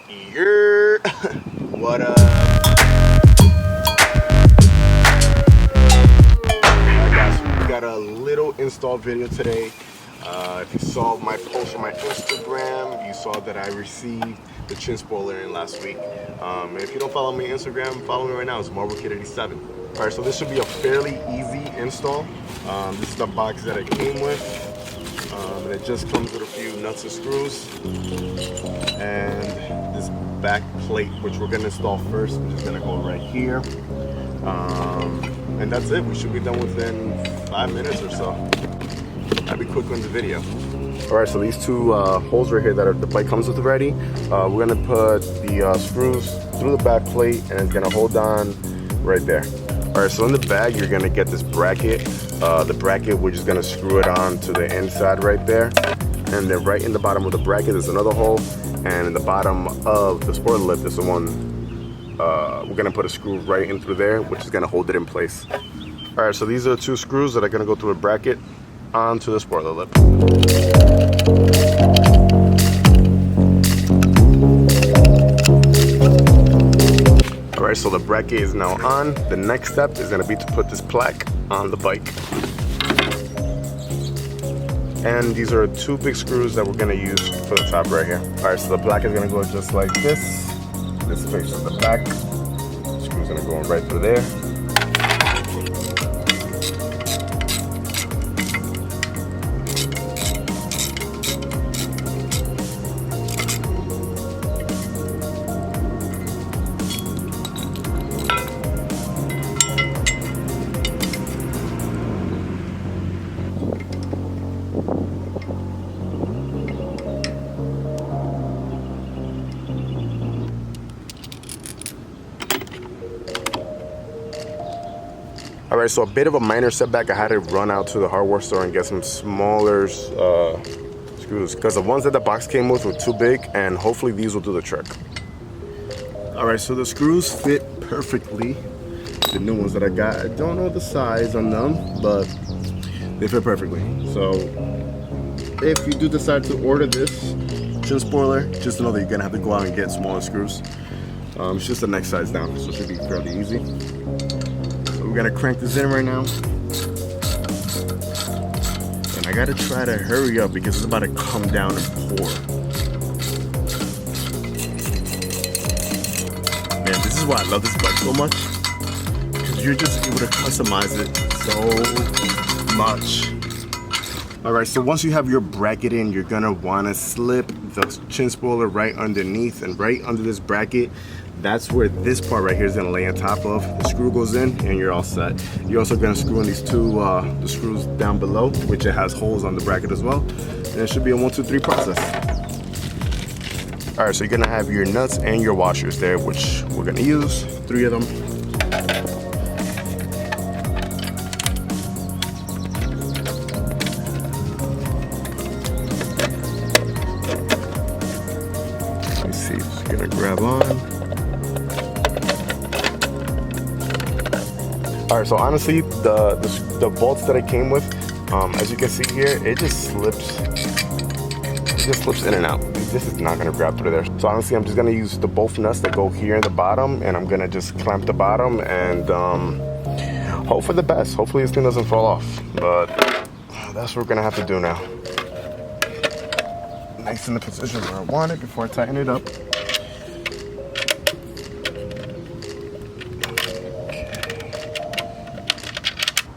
Yeah. What up? Alright guys, we got a little install video today. If you saw my post on my Instagram, you saw that I received the chin spoiler in last week. If you don't follow me on Instagram, follow me right now. It's MarvelKid87. Alright, so this should be a fairly easy install. This is the box that it came with. And it just comes with a few nuts and screws and this back plate, which we're going to install first, which is going to go right here. And that's it. We should be done within 5 minutes or so. I'll be quick on the video. Alright, so these two holes right here that the bike comes with already, we're going to put the screws through the back plate and it's going to hold on right there. Alright, so in the bag you're going to get this bracket. The bracket, we're just going to screw it on to the inside right there. And then right in the bottom of the bracket there's another hole. And in the bottom of the spoiler lip is the one we're going to put a screw right in through there, which is going to hold it in place. Alright, so these are the two screws that are going to go through a bracket onto the spoiler lip. Alright, so the bracket is now on. The next step is going to be to put this plaque on the bike. And these are two big screws that we're going to use for the top right here. Alright, so the plaque is going to go just like this. This faces the back. The screw's going to go right through there. Alright, so a bit of a minor setback. I had to run out to the hardware store and get some smaller screws because the ones that the box came with were too big, and hopefully these will do the trick. Alright, so the screws fit perfectly. The new ones that I got, I don't know the size on them, but they fit perfectly. So if you do decide to order this chin spoiler, just know that you're gonna have to go out and get smaller screws. It's just the next size down, so it should be fairly easy. We're gonna crank this in right now. And I gotta try to hurry up because it's about to come down and pour. Man, this is why I love this bike so much. Because you're just able to customize it so much. Alright, so once you have your bracket in, you're gonna wanna slip the chin spoiler right underneath, and right under this bracket, that's where this part right here is gonna lay on top of. The screw goes in and you're all set. You're also gonna screw in these two the screws down below, which it has holes on the bracket as well. And it should be a 1, 2, 3 process. Alright, so you're gonna have your nuts and your washers there, which we're gonna use 3 of them. Let's see, it's gonna grab on. Alright, so honestly, the bolts that it came with, as you can see here, it just slips in and out. This is not gonna grab through there. So honestly, I'm just gonna use the both nuts that go here in the bottom, and I'm gonna just clamp the bottom and hope for the best. Hopefully this thing doesn't fall off, but that's what we're gonna have to do now. Nice in the position where I want it before I tighten it up.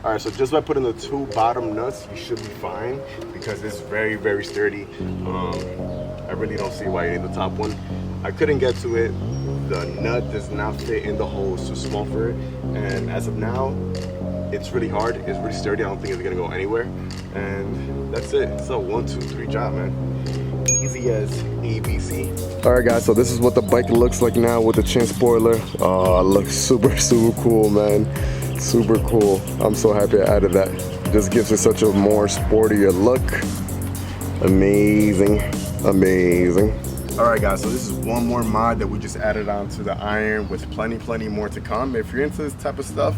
Alright, so just by putting the 2 bottom nuts, you should be fine because it's very, very sturdy. I really don't see why you need the top one. I couldn't get to it. The nut does not fit in the hole, it's too small for it. And as of now, it's really hard, it's really sturdy. I don't think it's gonna go anywhere. And that's it. It's a 1, 2, 3 job, man. Easy as ABC. Alright guys, so this is what the bike looks like now with the chin spoiler. Oh, it looks super, super cool, man. Super cool. I'm so happy I added that. Just gives it such a more sportier look. Amazing, amazing. Alright guys, so this is one more mod that we just added onto the iron with plenty more to come. If you're into this type of stuff,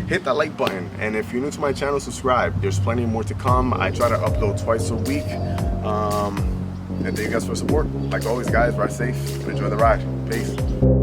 hit that like button. And if you're new to my channel, subscribe. There's plenty more to come. I try to upload twice a week. And thank you guys for the support. Like always, guys, ride safe and enjoy the ride. Peace.